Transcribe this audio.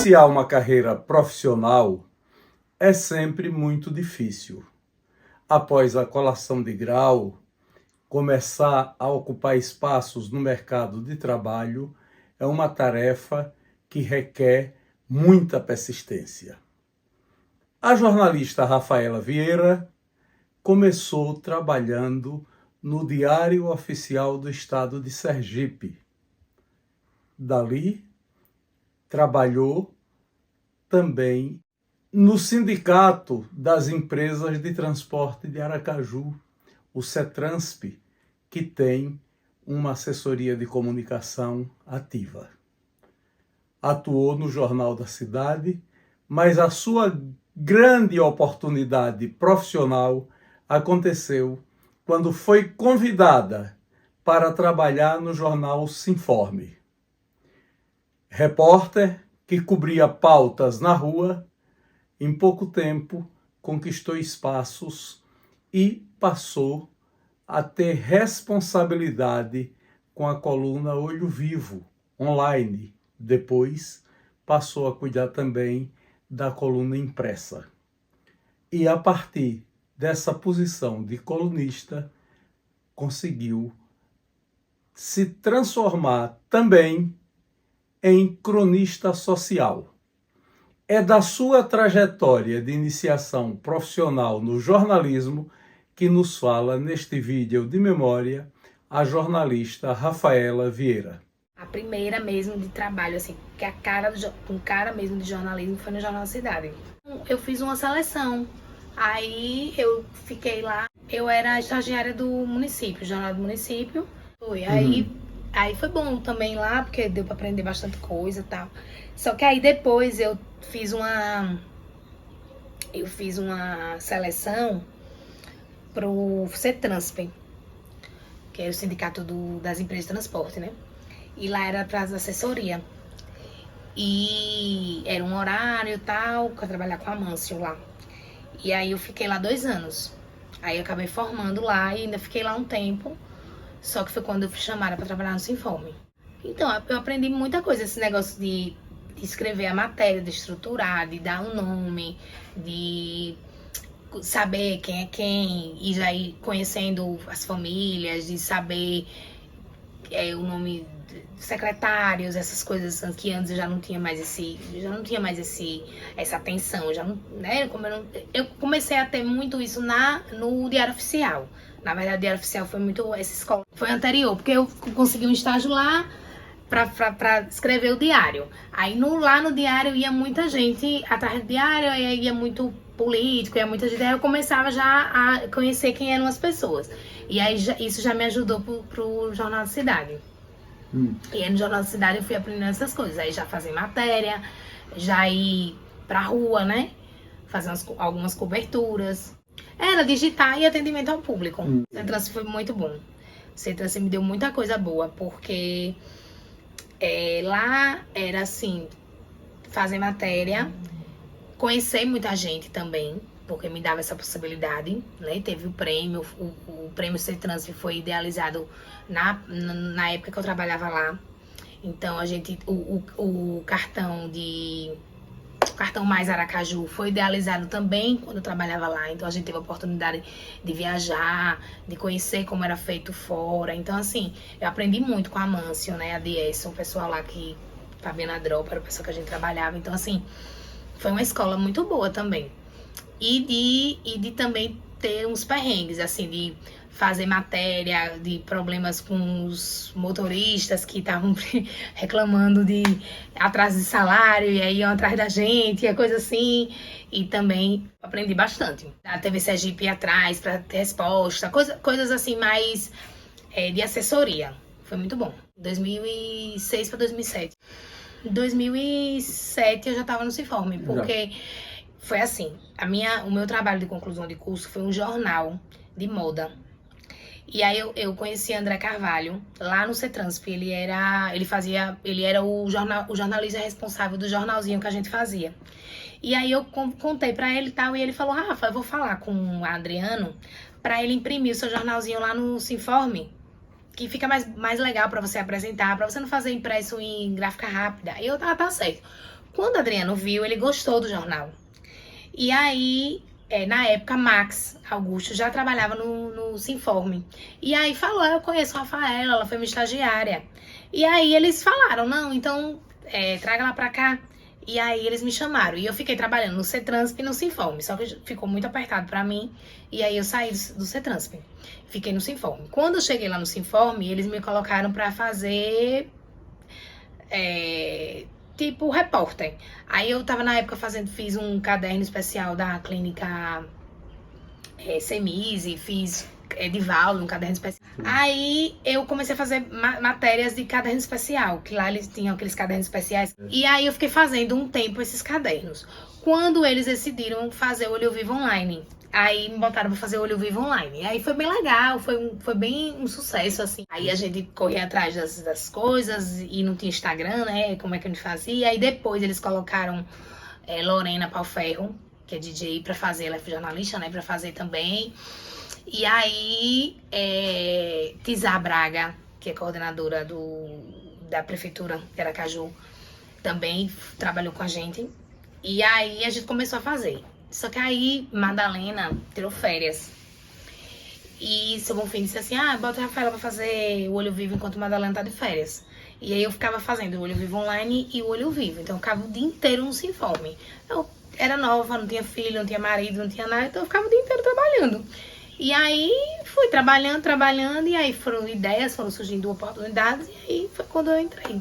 Iniciar uma carreira profissional é sempre muito difícil. Após a colação de grau, começar a ocupar espaços no mercado de trabalho é uma tarefa que requer muita persistência. A jornalista Rafaela Vieira começou trabalhando no Diário Oficial do Estado de Sergipe. Dali, trabalhou também no Sindicato das Empresas de Transporte de Aracaju, o CETRANSP, que tem uma assessoria de comunicação ativa. Atuou no Jornal da Cidade, mas a sua grande oportunidade profissional aconteceu quando foi convidada para trabalhar no jornal Sinforme. Repórter que cobria pautas na rua, em pouco tempo conquistou espaços e passou a ter responsabilidade com a coluna Olho Vivo, online. Depois passou a cuidar também da coluna impressa. E a partir dessa posição de colunista, conseguiu se transformar também em cronista social. É da sua trajetória de iniciação profissional no jornalismo que nos fala neste vídeo de memória a jornalista Rafaela Vieira. A primeira mesmo de trabalho, assim, que a cara mesmo de jornalismo foi no Jornal da Cidade. Eu fiz uma seleção, aí eu fiquei lá, eu era estagiária do município, jornal do município. Aí foi bom também lá, porque deu pra aprender bastante coisa e tal. Só que aí depois eu fiz uma seleção pro CETRANSP, que é o Sindicato das Empresas de Transporte, né? E lá era para assessoria. E era um horário e tal, pra trabalhar com a Amâncio lá. E aí eu fiquei lá 2 anos. Aí eu acabei formando lá e ainda fiquei lá um tempo. Só que foi quando eu fui chamada para trabalhar no Sinforme. Então, eu aprendi muita coisa, esse negócio de escrever a matéria, de estruturar, de dar um nome, de saber quem é quem, e já ir conhecendo as famílias, de saber o nome de secretários, essas coisas que antes eu já não tinha mais essa atenção, já não, né? Eu comecei a ter muito isso no Diário Oficial. Na verdade, o Diário Oficial foi muito essa escola. Foi anterior, porque eu consegui um estágio lá pra escrever o diário. Aí lá no diário ia muita gente atrás do diário, aí ia muito político, ia muita gente. Aí eu começava já a conhecer quem eram as pessoas. E aí isso já me ajudou pro Jornal da Cidade. E aí no Jornal da Cidade eu fui aprendendo essas coisas. Aí já fazer matéria, já ir pra rua, né? Fazer algumas coberturas. Era digitar e atendimento ao público. O CETRANSP foi muito bom. O CETRANSP me deu muita coisa boa, porque lá era assim, fazer matéria, conhecer muita gente também, porque me dava essa possibilidade, né? Teve o prêmio, o prêmio CETRANSP foi idealizado na época que eu trabalhava lá. Então a gente, o cartão Mais Aracaju foi idealizado também quando eu trabalhava lá. Então a gente teve a oportunidade de viajar, de conhecer como era feito fora. Então assim, eu aprendi muito com a Amâncio, né, a Diesson, o pessoal lá que, Fabiana Dropa, era o pessoal que a gente trabalhava. Então assim, foi uma escola muito boa também. E de também ter uns perrengues, assim, de fazer matéria de problemas com os motoristas que estavam reclamando de atraso de salário e aí iam atrás da gente, e coisa assim. E também aprendi bastante. A TV Sergipe ia atrás para ter resposta, coisas assim mais de assessoria. Foi muito bom. 2006 para 2007. Em 2007 eu já estava no Sinforme, porque foi assim, o meu trabalho de conclusão de curso foi um jornal de moda. E aí eu conheci André Carvalho lá no CETRANSP. Ele era o jornalista responsável do jornalzinho que a gente fazia. E aí eu contei pra ele e tal, e ele falou: Rafa, eu vou falar com o Adriano pra ele imprimir o seu jornalzinho lá no Sinforme, que fica mais legal pra você apresentar, pra você não fazer impresso em gráfica rápida. E eu, tá certo. Quando o Adriano viu, ele gostou do jornal. E aí, na época, Max Augusto já trabalhava no Sinforme. E aí falou, eu conheço a Rafaela, ela foi minha estagiária. E aí eles falaram, não, então traga ela pra cá. E aí eles me chamaram. E eu fiquei trabalhando no CETRANSP e no Sinforme. Só que ficou muito apertado pra mim. E aí eu saí do CETRANSP. Fiquei no Sinforme. Quando eu cheguei lá no Sinforme, eles me colocaram pra fazer... tipo repórter. Aí eu tava na época fiz um caderno especial da clínica Semise, fiz Divaldo, um caderno especial. Aí eu comecei a fazer matérias de caderno especial, que lá eles tinham aqueles cadernos especiais. E aí eu fiquei fazendo um tempo esses cadernos. Quando eles decidiram fazer o Olho Vivo Online, aí me botaram pra fazer o Olho Vivo Online. Aí foi bem legal, foi bem um sucesso, assim. Aí a gente corria atrás das coisas e não tinha Instagram, né? Como é que a gente fazia. Aí depois eles colocaram Lorena Palferro, que é DJ, pra fazer, ela é jornalista, né? Pra fazer também. E aí, Tizá Braga, que é coordenadora da prefeitura de Aracaju, também trabalhou com a gente. E aí a gente começou a fazer. Só que aí Madalena tirou férias. E seu Bonfim disse assim, bota a Rafaela pra fazer o Olho Vivo enquanto Madalena tá de férias. E aí eu ficava fazendo o Olho Vivo Online e o Olho Vivo. Então eu ficava o dia inteiro no Sinforme. Eu era nova, não tinha filho, não tinha marido, não tinha nada. Então eu ficava o dia inteiro trabalhando. E aí fui trabalhando, e aí foram ideias, foram surgindo oportunidades, e aí foi quando eu entrei.